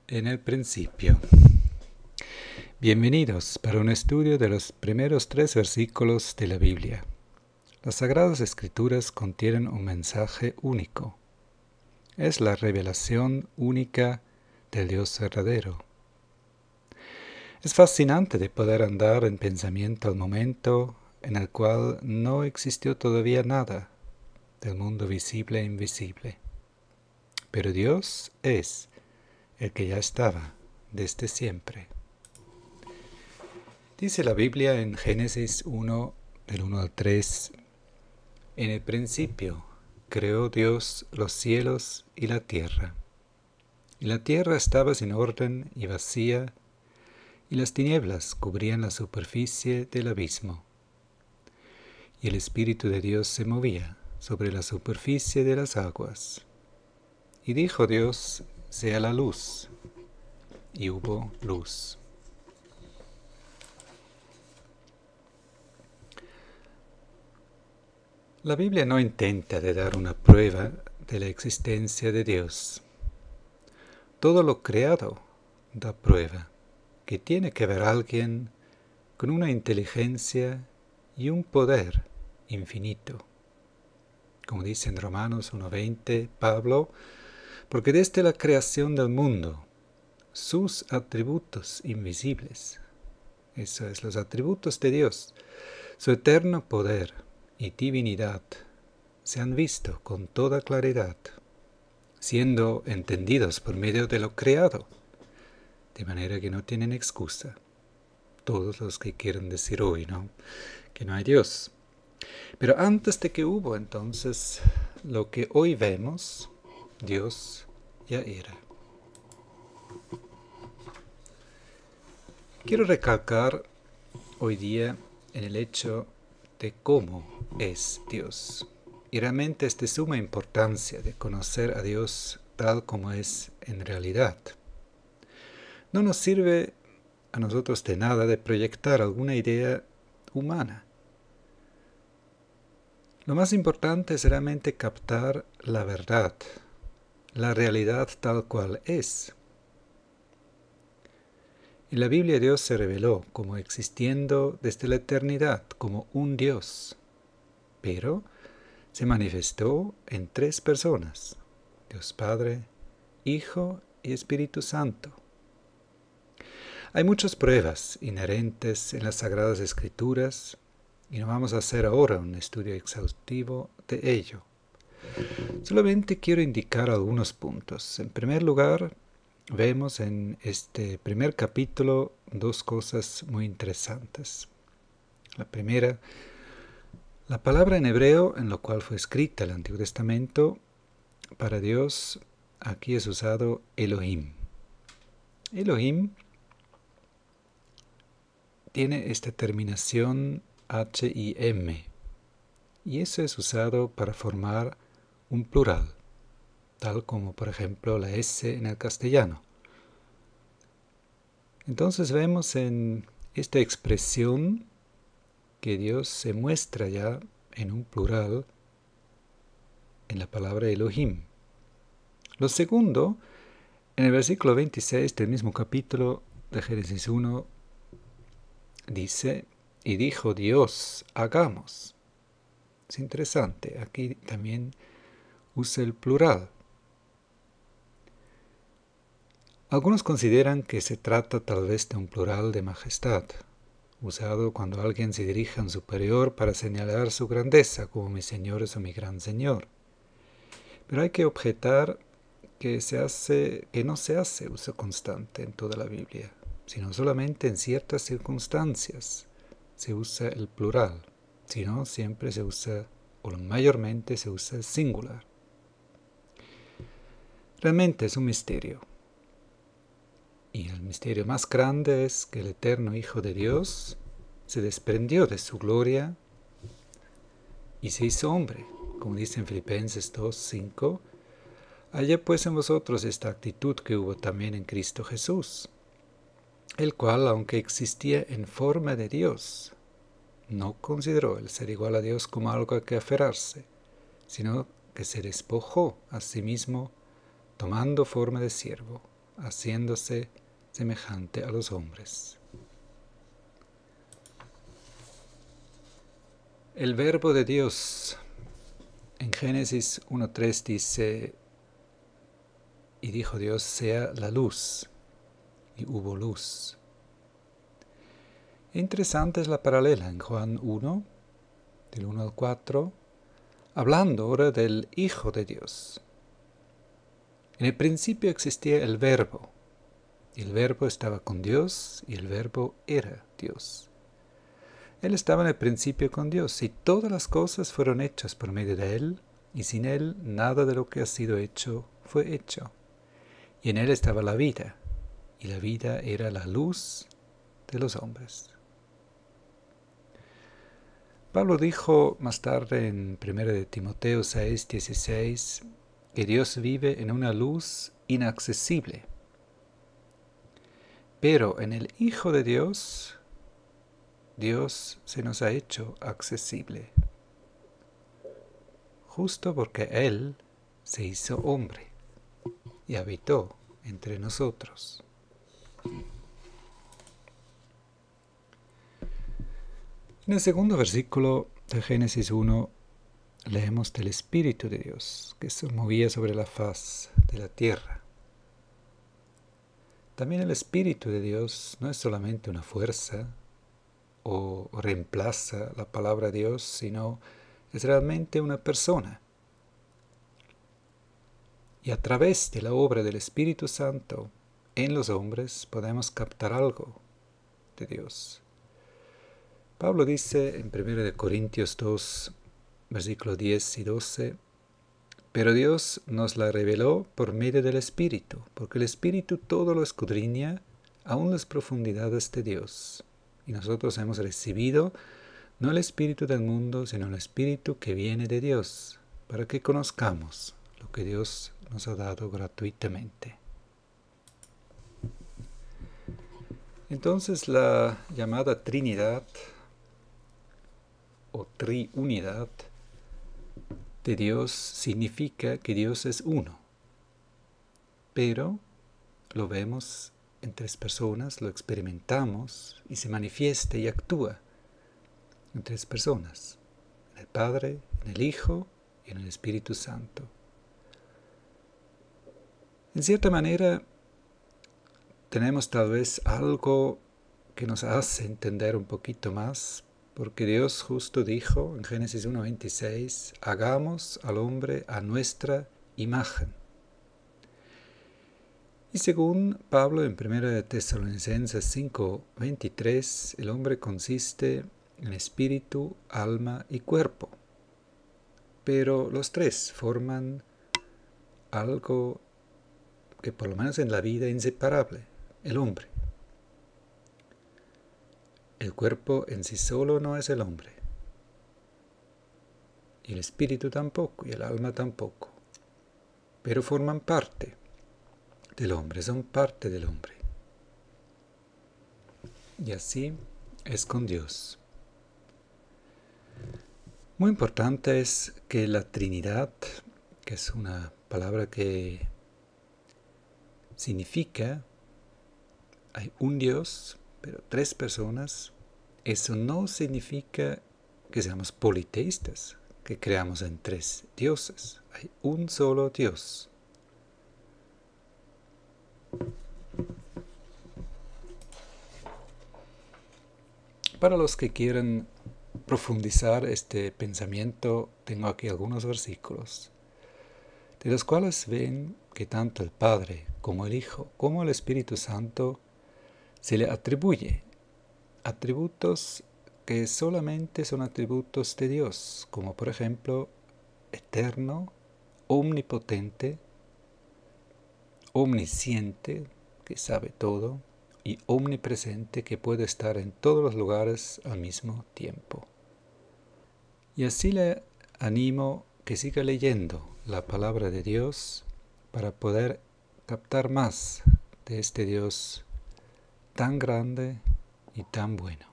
En el principio. Bienvenidos para un estudio de los primeros 3 versículos de la Biblia. Las Sagradas Escrituras contienen un mensaje único. Es la revelación única del Dios verdadero. Es fascinante de poder andar en pensamiento al momento en el cual no existió todavía nada del mundo visible e invisible. Pero Dios es el que ya estaba desde siempre. Dice la Biblia en Génesis 1, del 1 al 3, en el principio creó Dios los cielos y la tierra. Y la tierra estaba sin orden y vacía, y las tinieblas cubrían la superficie del abismo. Y el Espíritu de Dios se movía sobre la superficie de las aguas. Y dijo Dios, sea la luz, y hubo luz. La Biblia no intenta de dar una prueba de la existencia de Dios. Todo lo creado da prueba que tiene que ver alguien con una inteligencia y un poder infinito. Como dice en Romanos 1:20 Pablo, porque desde la creación del mundo, sus atributos invisibles, eso es, los atributos de Dios, su eterno poder y divinidad, se han visto con toda claridad, siendo entendidos por medio de lo creado, de manera que no tienen excusa todos los que quieren decir hoy, ¿no?, que no hay Dios. Pero antes de que hubo entonces lo que hoy vemos, Dios ya era. Quiero recalcar hoy día en el hecho de cómo es Dios. Y realmente es de suma importancia de conocer a Dios tal como es en realidad. No nos sirve a nosotros de nada de proyectar alguna idea humana. Lo más importante es realmente captar la verdad, la realidad tal cual es. En la Biblia Dios se reveló como existiendo desde la eternidad, como un Dios, pero se manifestó en 3 personas, Dios Padre, Hijo y Espíritu Santo. Hay muchas pruebas inherentes en las Sagradas Escrituras y no vamos a hacer ahora un estudio exhaustivo de ello. Solamente quiero indicar algunos puntos. En primer lugar, vemos en este primer capítulo 2 cosas muy interesantes. La primera, la palabra en hebreo en lo cual fue escrita el Antiguo Testamento para Dios, aquí es usado Elohim. Elohim tiene esta terminación H-I-M y eso es usado para formar un plural, tal como por ejemplo la S en el castellano. Entonces vemos en esta expresión que Dios se muestra ya en un plural en la palabra Elohim. Lo segundo, en el versículo 26 del mismo capítulo de Génesis 1, dice, y dijo Dios, hagamos. Es interesante, aquí también usa el plural. Algunos consideran que se trata tal vez de un plural de majestad, usado cuando alguien se dirige a un superior para señalar su grandeza, como mi señor es o mi gran señor. Pero hay que objetar que no se hace uso constante en toda la Biblia, sino solamente en ciertas circunstancias se usa el plural, sino siempre se usa, o mayormente se usa el singular. Realmente es un misterio. Y el misterio más grande es que el eterno Hijo de Dios se desprendió de su gloria y se hizo hombre, como dice en Filipenses 2:5. Haya pues en vosotros esta actitud que hubo también en Cristo Jesús, el cual, aunque existía en forma de Dios, no consideró el ser igual a Dios como algo a que aferrarse, sino que se despojó a sí mismo, tomando forma de siervo, haciéndose semejante a los hombres. El verbo de Dios en Génesis 1:3 dice: y dijo Dios, sea la luz, y hubo luz. Interesante es la paralela en Juan 1, del 1 al 4, hablando ahora del Hijo de Dios. En el principio existía el Verbo, y el Verbo estaba con Dios, y el Verbo era Dios. Él estaba en el principio con Dios, y todas las cosas fueron hechas por medio de Él, y sin Él nada de lo que ha sido hecho fue hecho. Y en Él estaba la vida, y la vida era la luz de los hombres. Pablo dijo más tarde en 1 de Timoteo 6:16 que Dios vive en una luz inaccesible. Pero en el Hijo de Dios, Dios se nos ha hecho accesible. Justo porque Él se hizo hombre y habitó entre nosotros. En el segundo versículo de Génesis 1 leemos del Espíritu de Dios que se movía sobre la faz de la tierra. También el Espíritu de Dios no es solamente una fuerza o reemplaza la palabra Dios, sino es realmente una persona. Y a través de la obra del Espíritu Santo en los hombres podemos captar algo de Dios. Pablo dice en 1 Corintios 2, versículos 10 y 12, pero Dios nos la reveló por medio del Espíritu, porque el Espíritu todo lo escudriña, aun las profundidades de Dios. Y nosotros hemos recibido no el Espíritu del mundo, sino el Espíritu que viene de Dios, para que conozcamos lo que Dios nos ha dado gratuitamente. Entonces la llamada Trinidad o triunidad de Dios significa que Dios es uno, pero lo vemos en tres personas, lo experimentamos y se manifiesta y actúa en tres personas, en el Padre, en el Hijo y en el Espíritu Santo. En cierta manera, tenemos tal vez algo que nos hace entender un poquito más, porque Dios justo dijo en Génesis 1:26, hagamos al hombre a nuestra imagen. Y según Pablo en 1 Tesalonicenses 5:23, el hombre consiste en espíritu, alma y cuerpo. Pero los tres forman algo que por lo menos en la vida es inseparable, el hombre. El cuerpo en sí solo no es el hombre. Y el espíritu tampoco, y el alma tampoco. Pero forman parte del hombre, son parte del hombre. Y así es con Dios. Muy importante es que la Trinidad, que es una palabra que significa hay un Dios, pero tres personas, eso no significa que seamos politeístas, que creamos en tres dioses. Hay un solo Dios. Para los que quieran profundizar este pensamiento, tengo aquí algunos versículos, de los cuales ven que tanto el Padre como el Hijo, como el Espíritu Santo, se le atribuye atributos que solamente son atributos de Dios, como por ejemplo, eterno, omnipotente, omnisciente, que sabe todo, y omnipresente, que puede estar en todos los lugares al mismo tiempo. Y así le animo que siga leyendo la palabra de Dios para poder captar más de este Dios tan grande y tan bueno.